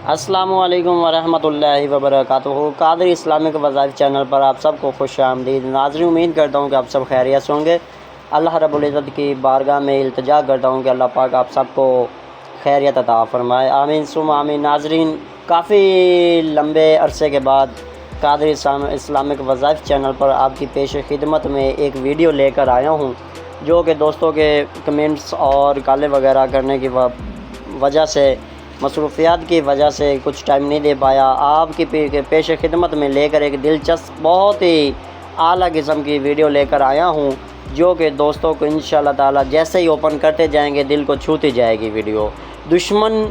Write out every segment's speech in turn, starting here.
السلام علیکم ورحمۃ اللہ وبرکاتہ۔ قادری اسلامک وظائف چینل پر آپ سب کو خوش آمدید۔ ناظرین، امید کرتا ہوں کہ آپ سب خیریت سے ہوں گے۔ اللہ رب العزت کی بارگاہ میں التجا کرتا ہوں کہ اللہ پاک آپ سب کو خیریت عطا فرمائے، آمین ثم آمین۔ ناظرین، کافی لمبے عرصے کے بعد قادری اسلامک وظائف چینل پر آپ کی پیش خدمت میں ایک ویڈیو لے کر آیا ہوں، جو کہ دوستوں کے کمنٹس اور کالے وغیرہ کرنے کی وجہ سے، مصروفیات کی وجہ سے کچھ ٹائم نہیں دے پایا۔ آپ کی پیش خدمت میں لے کر ایک دلچسپ، بہت ہی اعلیٰ قسم کی ویڈیو لے کر آیا ہوں، جو کہ دوستوں کو انشاءاللہ تعالیٰ جیسے ہی اوپن کرتے جائیں گے دل کو چھوتی جائے گی ویڈیو۔ دشمن،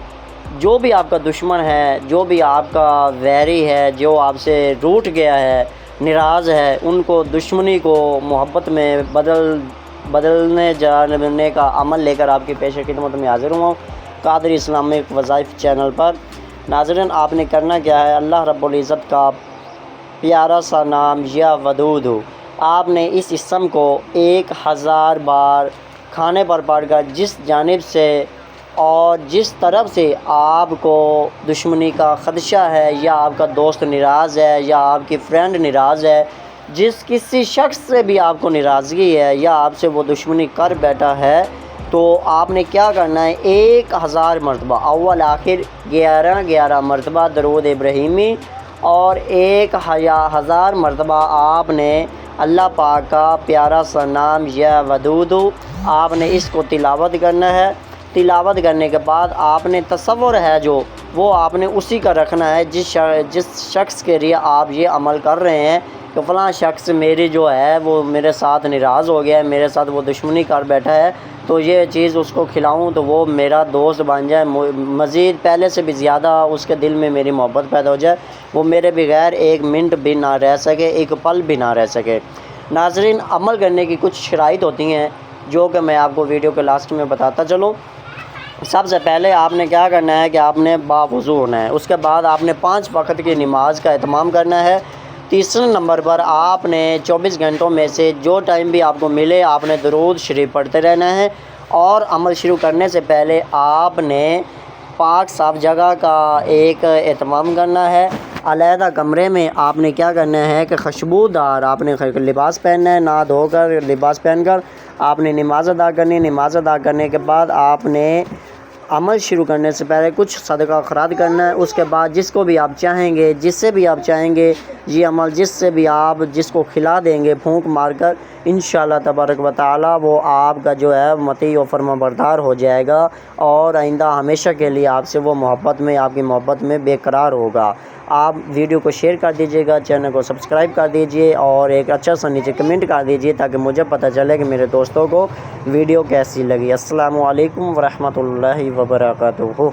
جو بھی آپ کا دشمن ہے، جو بھی آپ کا ویری ہے، جو آپ سے روٹھ گیا ہے، ناراض ہے، ان کو دشمنی کو محبت میں بدلنے جانے کا عمل لے کر آپ کی پیش خدمت میں حاضر ہوا ہوں قادری اسلامک وظائف چینل پر۔ ناظرین، آپ نے کرنا کیا ہے، اللہ رب العزت کا پیارا سا نام یا ودود، آپ نے اس اسم کو 1000 بار کھانے پر پڑھ کر جس جانب سے اور جس طرف سے آپ کو دشمنی کا خدشہ ہے، یا آپ کا دوست ناراض ہے، یا آپ کی فرینڈ ناراض ہے، جس کسی شخص سے بھی آپ کو ناراضگی ہے یا آپ سے وہ دشمنی کر بیٹھا ہے، تو آپ نے کیا کرنا ہے، 1000 مرتبہ اول آخر 11 مرتبہ درود ابراہیمی، اور 1000 مرتبہ آپ نے اللہ پاک کا پیارا سا نام یا ودود، آپ نے اس کو تلاوت کرنا ہے۔ تلاوت کرنے کے بعد آپ نے تصور ہے جو وہ آپ نے اسی کا رکھنا ہے، جس شخص کے لیے آپ یہ عمل کر رہے ہیں کہ فلاں شخص میری جو ہے وہ میرے ساتھ ناراض ہو گیا ہے، میرے ساتھ وہ دشمنی کر بیٹھا ہے، تو یہ چیز اس کو کھلاؤں تو وہ میرا دوست بن جائے، مزید پہلے سے بھی زیادہ اس کے دل میں میری محبت پیدا ہو جائے، وہ میرے بغیر ایک منٹ بھی نہ رہ سکے، ایک پل بھی نہ رہ سکے۔ ناظرین، عمل کرنے کی کچھ شرائط ہوتی ہیں جو کہ میں آپ کو ویڈیو کے لاسٹ میں بتاتا چلوں۔ سب سے پہلے آپ نے کیا کرنا ہے کہ آپ نے باوضو ہونا ہے، اس کے بعد آپ نے 5 وقت کی نماز کا اہتمام کرنا ہے۔ تیسرے نمبر پر آپ نے 24 گھنٹوں میں سے جو ٹائم بھی آپ کو ملے آپ نے درود شریف پڑھتے رہنا ہے، اور عمل شروع کرنے سے پہلے آپ نے پاک صاف جگہ کا ایک اہتمام کرنا ہے۔ علیحدہ کمرے میں آپ نے کیا کرنا ہے کہ خوشبودار آپ نے لباس پہننا ہے، نہا دھو کر لباس پہن کر آپ نے نماز ادا کرنی ہے۔ نماز ادا کرنے کے بعد آپ نے عمل شروع کرنے سے پہلے کچھ صدقہ خیرات کرنا ہے۔ اس کے بعد جس کو بھی آپ چاہیں گے، جس سے بھی آپ چاہیں گے یہ عمل، جس سے بھی آپ جس کو کھلا دیں گے پھونک مار کر، انشاءاللہ تبارک و تعالی وہ آپ کا جو ہے مطیع و فرما بردار ہو جائے گا، اور آئندہ ہمیشہ کے لیے آپ سے وہ محبت میں، آپ کی محبت میں بے قرار ہوگا۔ آپ ویڈیو کو شیئر کر دیجیے گا، چینل کو سبسکرائب کر دیجیے، اور ایک اچھا سا نیچے کمنٹ کر دیجیے تاکہ مجھے پتہ چلے کہ میرے دوستوں کو ویڈیو کیسی لگی۔ السلام علیکم ورحمۃ اللہ وبرکاتہ۔